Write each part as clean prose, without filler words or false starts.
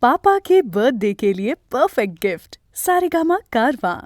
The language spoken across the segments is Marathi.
पापा के बर्थडे के लिए परफेक्ट गिफ्ट सारेगामा कारवां।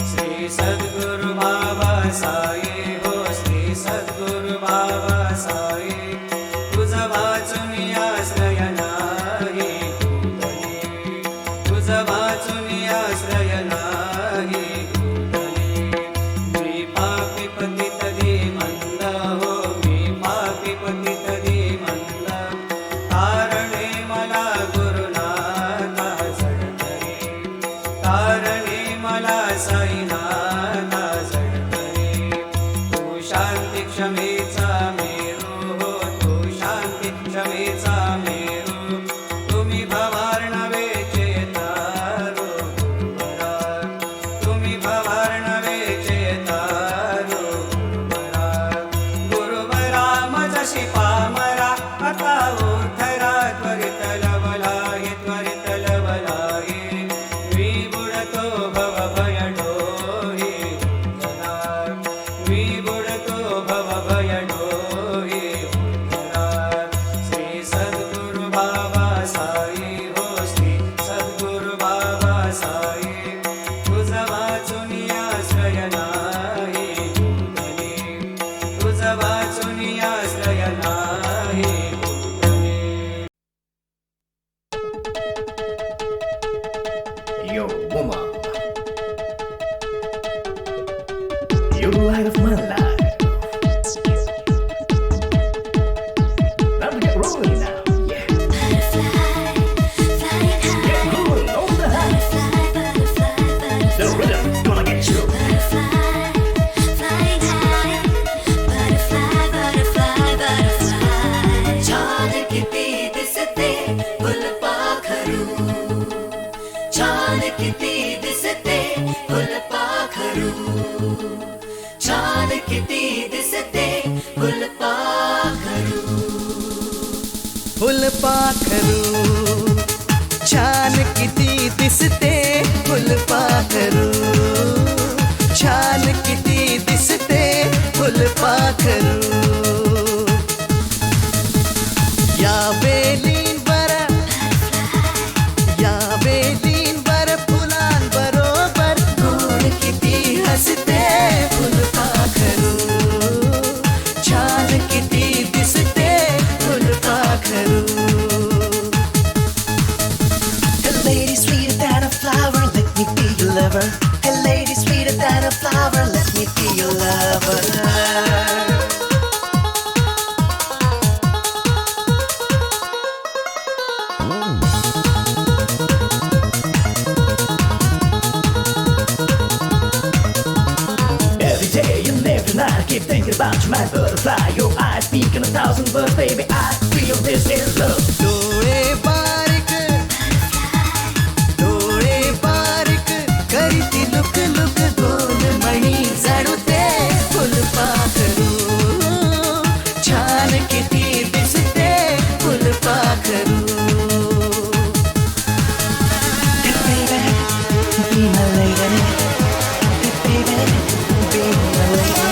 श्री सद्गुरु बाबा साई हो श्री सद्गुरु बाबा साई तुझ वाचून आश्रय नाही भूतली तुझ वाचून आश्रय नाही भूतली मी पापी पतित धीमंत हो मी पापी पतित धीमंत कारणे मला गुरुनाथा जडकरी कारणे मला साईनाथा जडकरी तू शांती क्षमेचा मेरू हो तू शांती क्षमेचा मेरू तुम्ही भवार्णवे चेतारो गुरुवरा तुम्ही भवार्णवे चेतारो गुरुवरा मजशी पामरा आता उद्धरा त्वरित लवलाही त्वरित लवलाही मी बुडतो भव भय डोही उद्धरा मी बुडतो भव भय डोही उद्धरा श्री सद्गुरु बाबा साई हो श्री सद्गुरु बाबा साई तुझ वाचून आश्रय नाही भूतली तुझ वाचून आश्रय नाही भूतली Yo, woman. You're the light of my life. Now we get rolling now. Yeah. Get moving on the high. The rhythm's gonna get you. छान किती दिसते फुलपाखरू छान किती दिसते फुलपाखरू छान किती दिसते फुलपाखरू फुलपाखरू छान किती दिसते फुलपाखरू छान किती दिसते फुलपाखरू या वेलींवर फुलांबरोबर गोड किती हसते फुलपाखरू छान किती दिसते फुलपाखरू Hey lady sweeter than a flower let me be your lover Hey lady sweeter than a flower let me be your lover Every day and every night I keep thinking about you, my butterfly. Your eyes speak in 1,000 words, baby. I feel this is love. डोळे बारीक करीती लुक लुक गोल मणी जडुते फुलपाखरू छान किती दिसते फुलपाखरू Hey baby be my lady Hey baby be my lady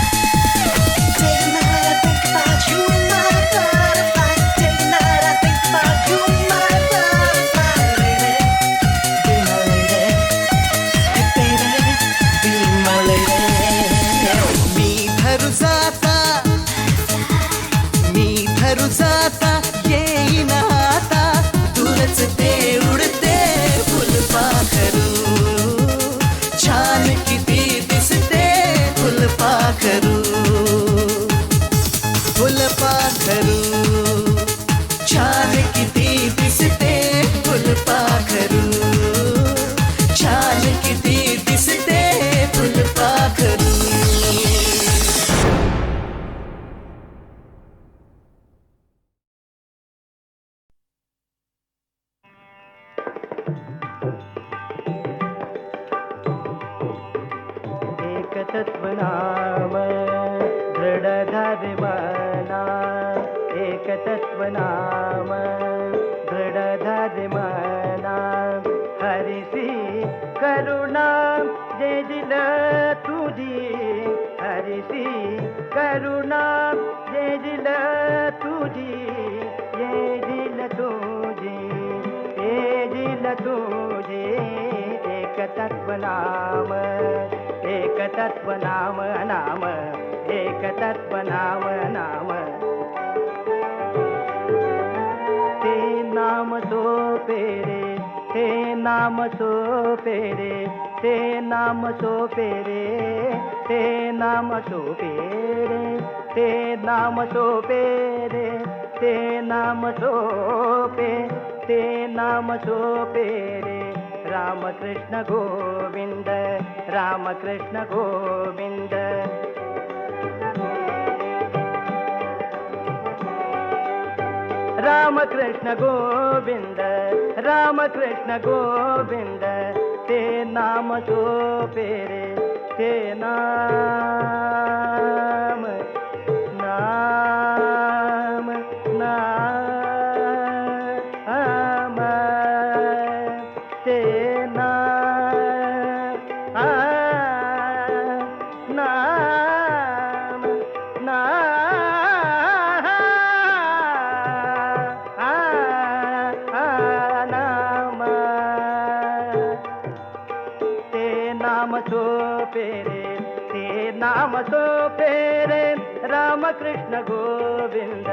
Day and night I think about you, my butterfly. Day and night I think about you, my butterfly. Baby, be my lady. Hey baby, be my lady. मी धरू जाता येईन आता दूरच ते उडते फुलपाखरू छान किती दिसते फुलपाखरू फुलपाखरू छान किती दिसते फुलपाखरू छान किती दिसते फुलपाखरू एकतत्वनाम दृढधारिमना एकतत्वनाम दृढधारिमना हरिसी करुणा जे दिल तुझी वाचेसी करुणा येईल तुझी, येईल तुझी, येईल तुझी. एक तत्व नाम, एक तत्व नाम, नाम एक तत्व नाम, नाम. ते नाम सोपे रे, ते नाम सोपे रे, ते नाम सोपे रे, ते नाम सोपे रे, ते नाम सोपे रे, ते नाम सोपे, ते नाम सोपे रे. राम कृष्ण गोविंद, राम कृष्ण गोविंद. राम कृष्ण गोविंद, राम कृष्ण गोविंद. ते नाम सोपे रे, ते नाम, नाम, नाम. ते नाम, नाम, नाम. ते नाम सोपे रे, ते नाम सोपे रे. राम कृष्ण गोविंद.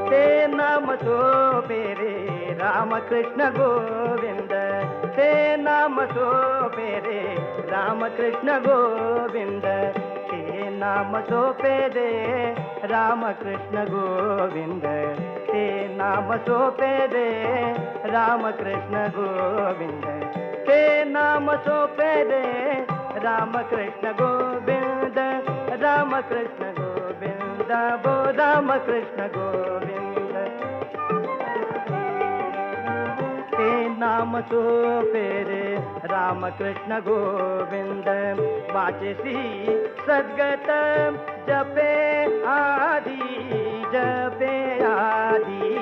ते नाम सोपे रे, राम कृष्ण गोविंद. ते नाम सोपे रे, राम कृष्ण गोविंद. ते नाम सोपे रे, राम कृष्ण गोविंद. ते नाम सोपे रे, राम कृष्ण गोविंद. ते नाम सोपे रे, राम कृष्ण गोविंद. राम कृष्ण गोविंद, बो राम कृष्ण गोविंद. ते नाम सोपे रे, राम कृष्ण गोविंद. वाचेसी सद्गत जपे आदि, जपे आदि.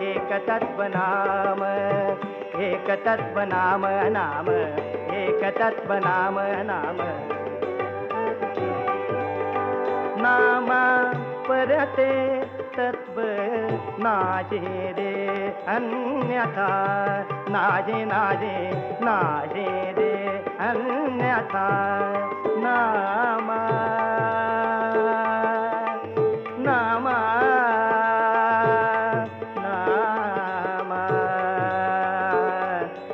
एक तत्व नाम, एक तत्व नाम, नाम एक तत्व नाम, नाम. नाम परते तत्व नाजे रे अन्यथा, नाजे नाजे नाजे रे अन्यथा. नाम, नाम, नाम, नाम,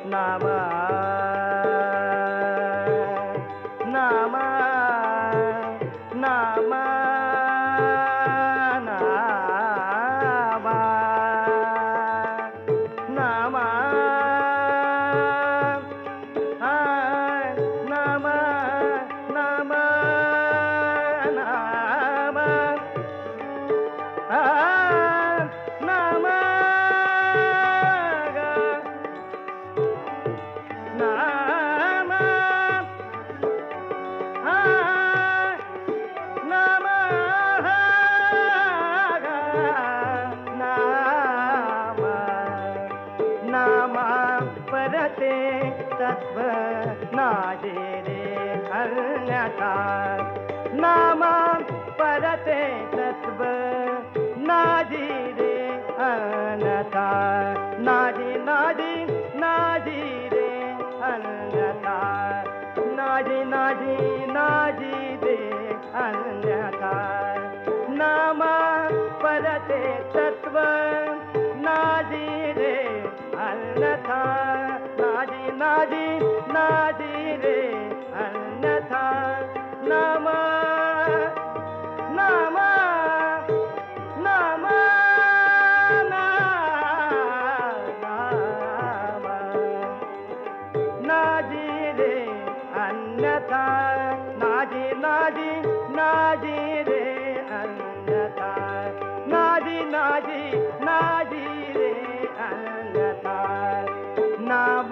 नाम, नाम, नाम, नाम, नाम, नाम, नाम, नाम, नाम, नाम परते तत्व नाजे रे अन्यथा. नाम परते तत्व नाजी रे अन्यथा. नाजी नाजी नाजी रे अन्यथा. नाजी नाजी नाजी रे अन्यथा. नाम परते तत्व नाजी रे अन्यथा. नाजी नाजी नाजी रे अन्यथा. नाम, नाम, नाम, नाम. नाजी रे अन्यथा. नाजी नाजी नाजी रे अन्यथा. नाजी नाजी नाजी रे अन्यथा. नाम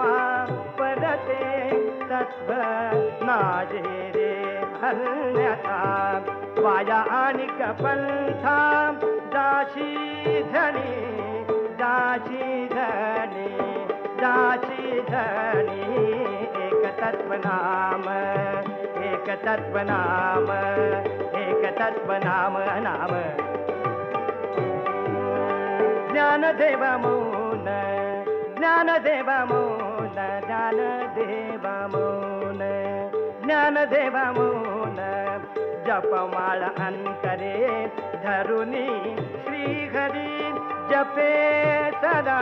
परते तत्व नाजे रे अन्यथा. वाया आणि कपंथा जाशी धनी, जाशी धनी, जाशी धनी. तत्वनाम एक तत्वनाम एक तत्वनाम नाम ज्ञानदेव मौन ज्ञानदेव मौन ज्ञानदेव मौन ज्ञानदेव मौन जपमाळ अंतरे धरुनी श्रीहरी जपे सदा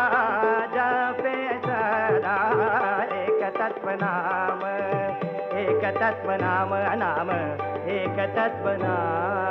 एक तत्वनाम नाम एक तत्वनाम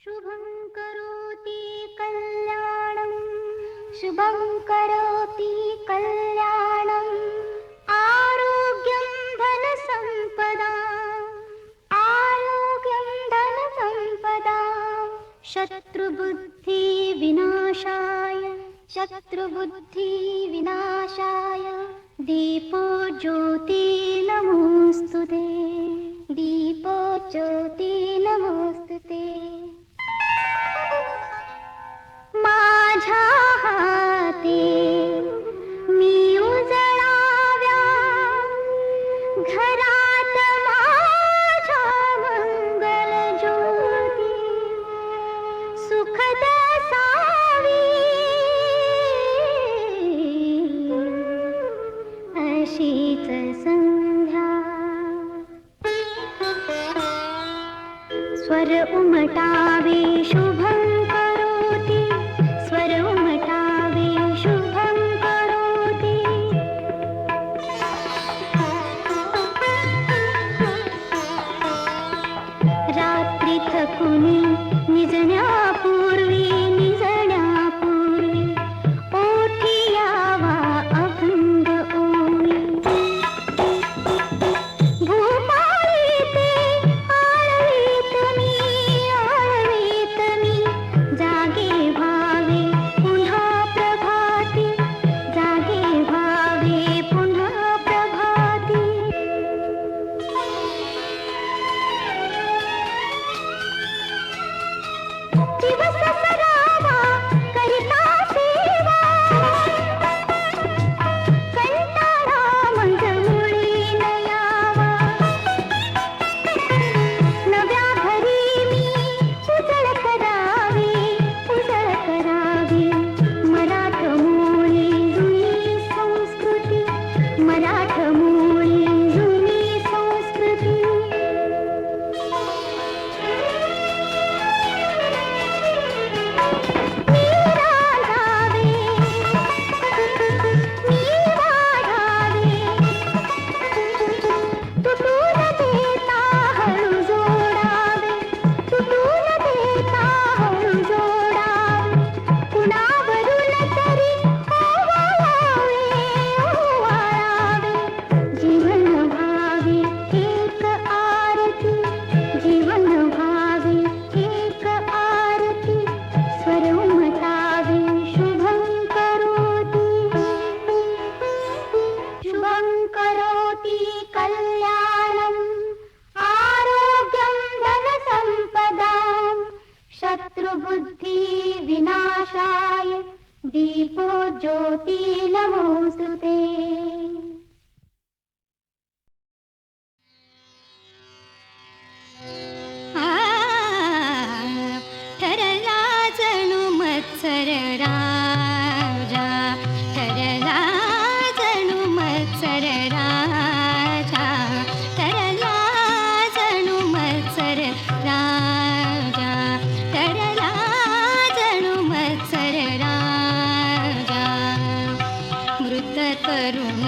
शुभं करोति कल्याणं शुभं करोति कल्याणं आरोग्यं धनसम्पदा आरोग्यं धनसम्पदा शत्रुबुद्धिविनाशाय दीपो ज्योति नमोस्तुते दीपो ज्योति नमोस्तुते माझ्या हाती मी उजळाव्या घरात माझ्या मंगल ज्योती सुखद सावी अशीच संध्या स्वर उमटावे शुभं करोति स्वर उमटावे शुभं करोति रात्री थकुनी निजण्यापूर्वी ओठी यावा अभंग ओवी भूपाळी ते आळवीत मी जागे भावे पुन्हा प्रभाती जागे भावे पुन्हा प्रभाती दिवस सरावा करिता सेवा कंटाळा मंजमुळी नयावा नव्या घरी मी उजळ करावी मराठमोळी जुनी संस्कृती मराठमोळी जुनी संस्कृती तुटून देता हळू जोडावे कुणावरून तरी ओवाळावे जीवन भावी एक आरती स्वर उमटावे शुभं करोति कल्याणं आरोग्यं धनसम्पदां शत्रुबुद्धि विनाशाय दीपो ज्योति नमोस्तुते ठरला जणू मत्सर राजा ठरला जणू मत्सर राजा ठरला जणू मत्सर राजा ठरला जणू मत्सर राजा मृत करुण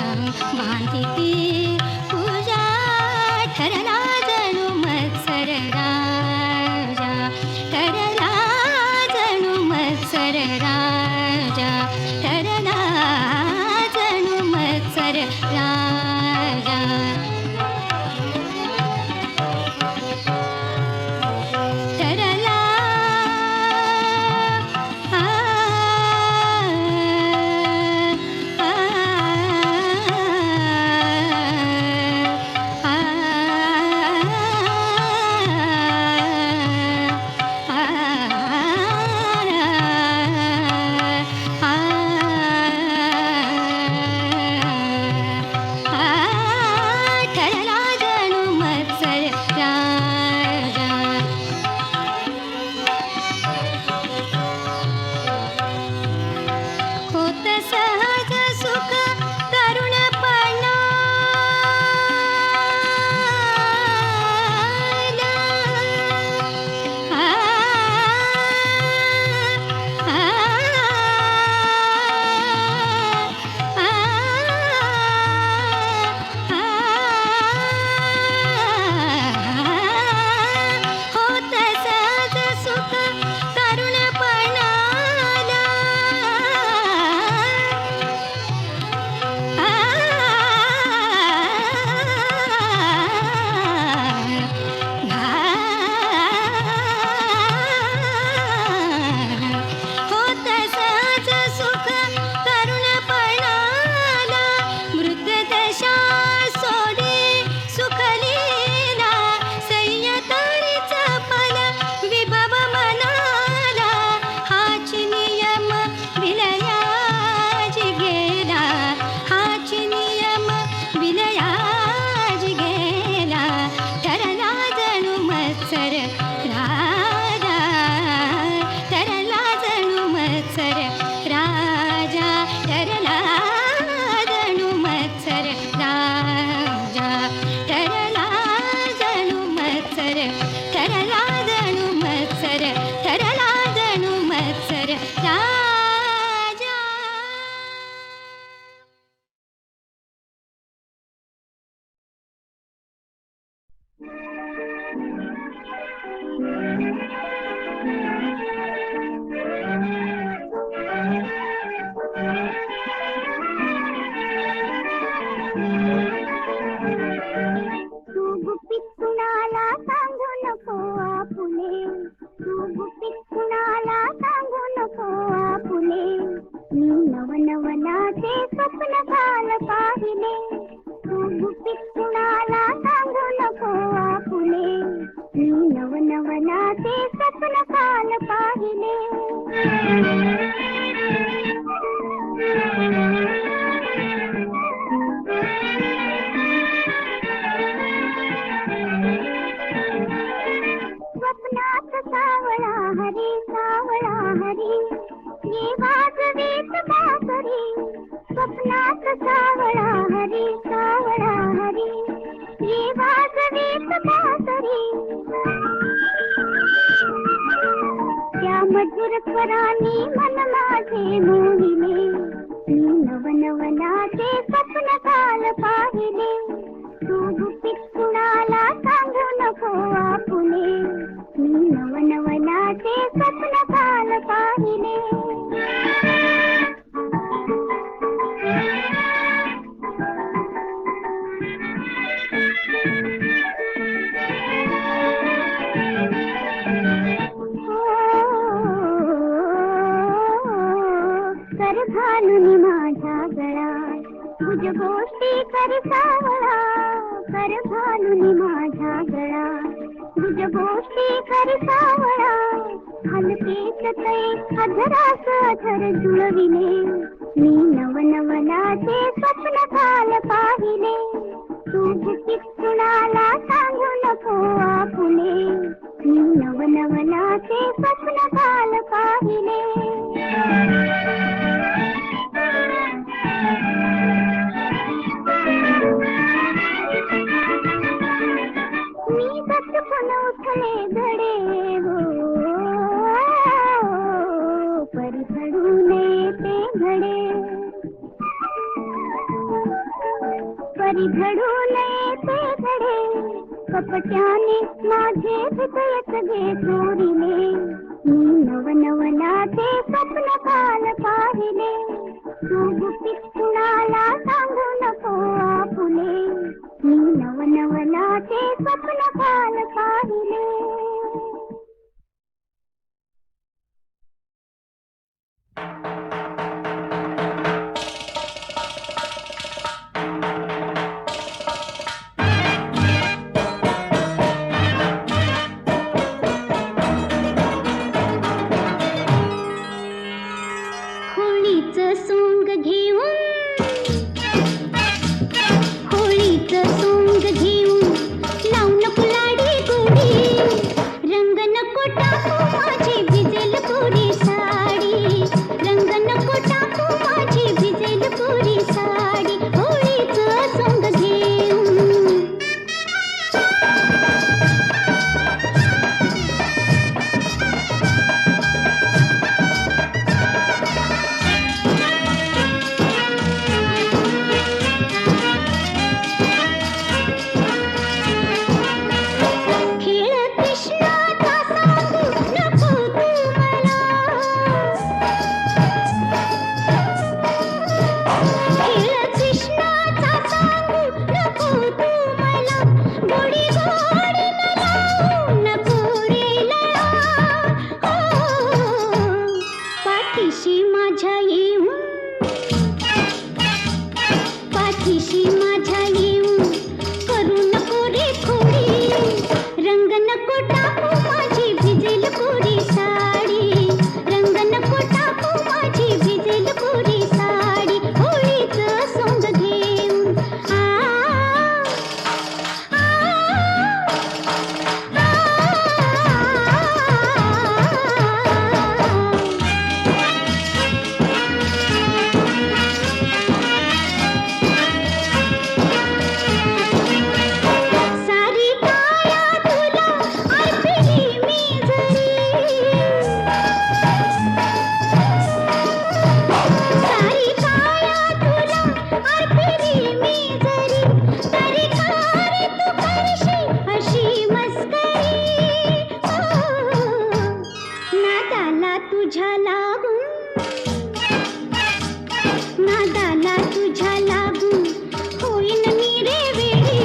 गुपित कुणाला सांगू नको आपुले मी नवनवनाचे स्वप्न काल पाहिले तू गुपित कुणाला सांगू नको आपुले मी नवनवनाचे स्वप्न काल पाहिले स्वप्नात सावळा हरी ये वाजवीत बासरी स्वप्नात सावळा हरी ये वाजवीत बासरी त्या मधुर स्वरांनी मन माझे मोहिले मी नवनवनाचे स्वप्न काल पाहिले तू गुपित कुणाला सांगू नको आपुले मी नवनवनाचे स्वप्न काल पाहिले कर घालून माझ्या गळ्यात तुझ गोष्टी कर सावळा कर घालून माझ्या गळ्यात तुझ गोष्टी कर सावळा हलकेच ते अधरास अधर जुळविले मी नवनवनाचे स्वप्न काल पाहिले तू गुपित कुणाला सांगू नको आपुले मी नवनवनाचे स्वप्न काल पाहिले मी दचकून उठले धडे हो परिघडून ते घडे परिघडून ते घडे कपट्याने माझे हृदयच घे चोरिले मी नवनवनाचे स्वप्न काल पाहिले तू गुपित कुणाला सांगू नको आपुले मी नवनवनाचे स्वप्न काल पाहिले होळीचं सोंग घेऊन लावून कुलाडी गोडी रंग नको टाकू माझी भिजेल कोरी साडी रंग नको टाकू माझी भिजेल कोरी साडी होळीचं सोंग घेऊन खेळ कृष्णाचा सांगू नको तू मला खेळ कृष्णाचा सांगू नको तू मला गोडी गोडी लावू नको रे लळा पाठीशी माझ्या येऊन पाठीशी माझ्या येऊन करू नको रे खोडी रंग नको टाकू माझी भिजेल कोरी साडी रंग नको टाकू माझी भिजेल कोरी साडी होळीचं सोंग घेऊन आ आ, सारी काया तुला अर्पिली मी जरी सारी काया तुला अर्पिली मी जरी तरी काय तू करशील अशी मस्करी नादाला तुझ्या लागून नादाला तुझ्या लागून होईन मी रे वेडी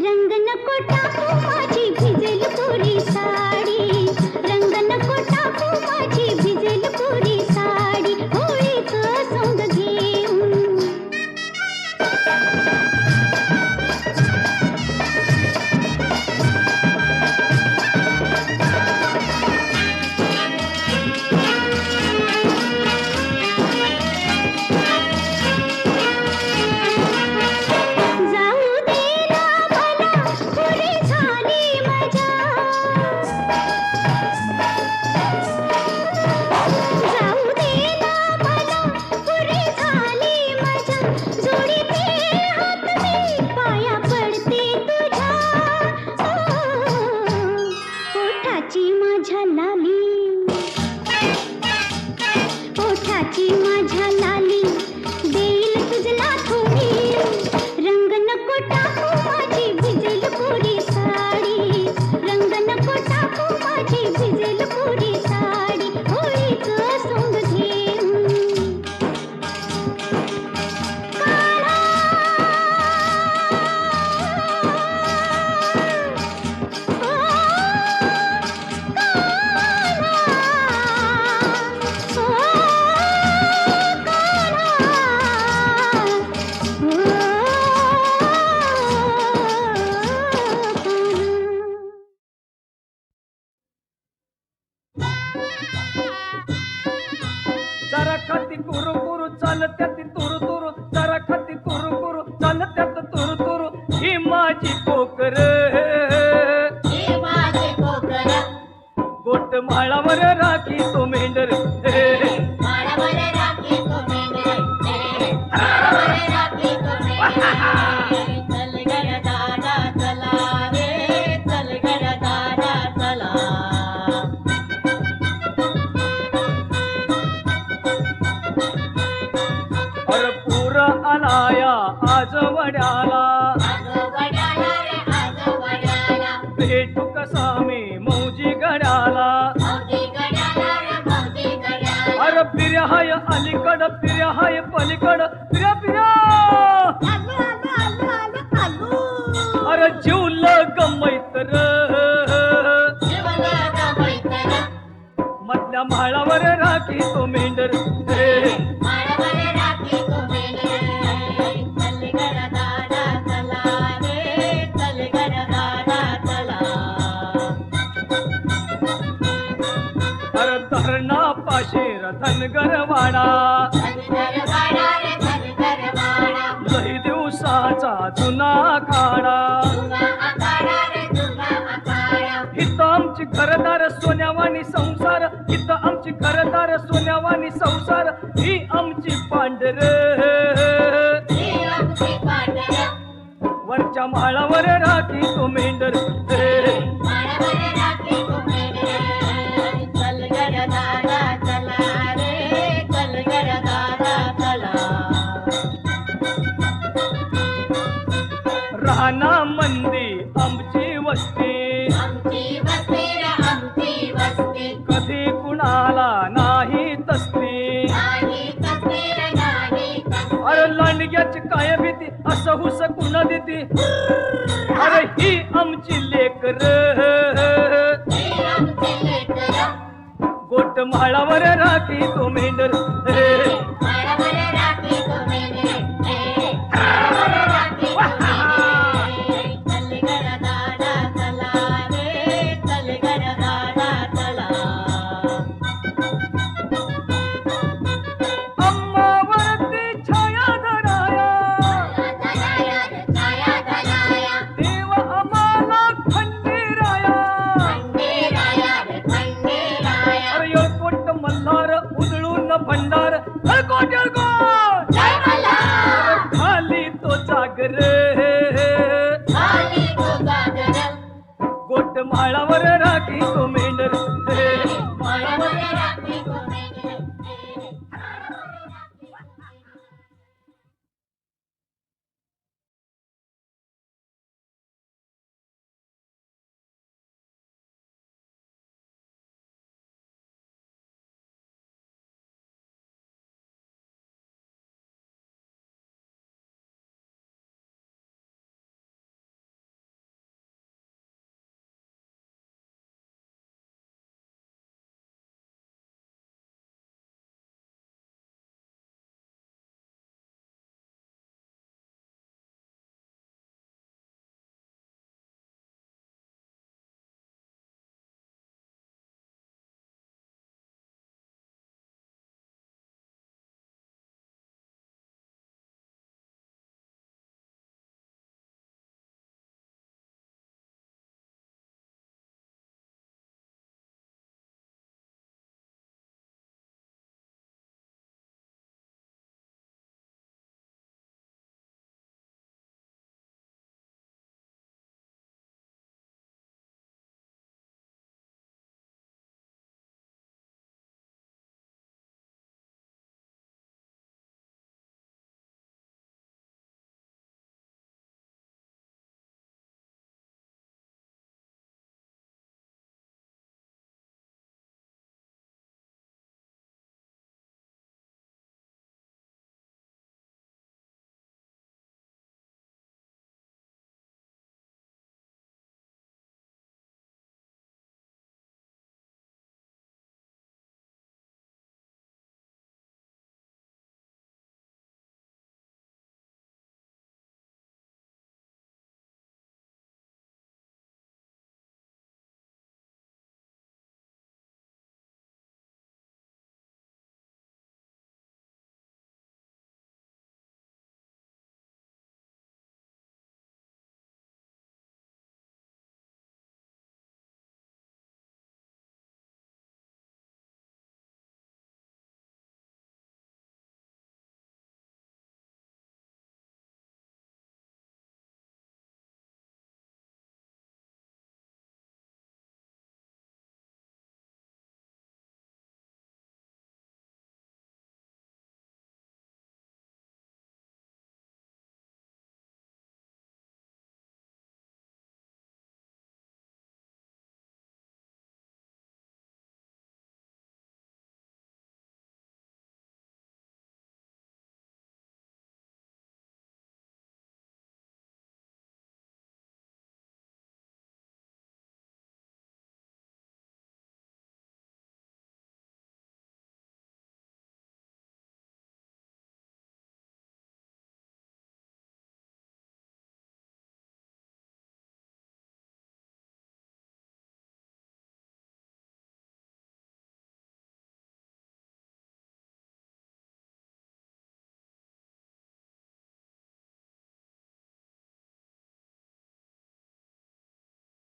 रंग नको टाकू माझी भिजेल कोरी साडी रंग नको माझ्या लाली ओठाची माझ्या लाली देईल तुझला थोडी रंग नको टाकू माझी भिजेल कोरी साडी रंग नको टाकू माझी भिजेल कोरी साडी होळीचं सोंग घेऊन जरा खाती कुरु कुरु चालत्यात तुरु तुरु जरा खाती कुरु कुरु चालत्यात तुरु तुरु ही माझी कोकर गोट माळावर राखी तो मेंढर अरे पूर आलाया आज वड्याला भेटू कसा मी मौजी गड्याला अरे पिर्या हाय अलीकड पिर्या हाय पलीकड पिर्या पिर्या अरे जीवल गमैत र मधल्या म्हाळावर राखी तो मेंढर अरे धरणा पाशीर धनगरवाडा लई दिवसाचा जुना खाडा इथं आमची घरदार सोन्यावानी संसार इथं आमची घरदार सोन्यावानी संसार ही आमची पांढर वरच्या म्हाळावर राखी तो मेंढर राहना मंदी आमची वस्ती कधी कुणाला नाही तसली अरे लांडग्याची काय भीती असं हुस कुणा देती अरे ही आमची लेकर गोट म्हाळावर राखी तो मेंढर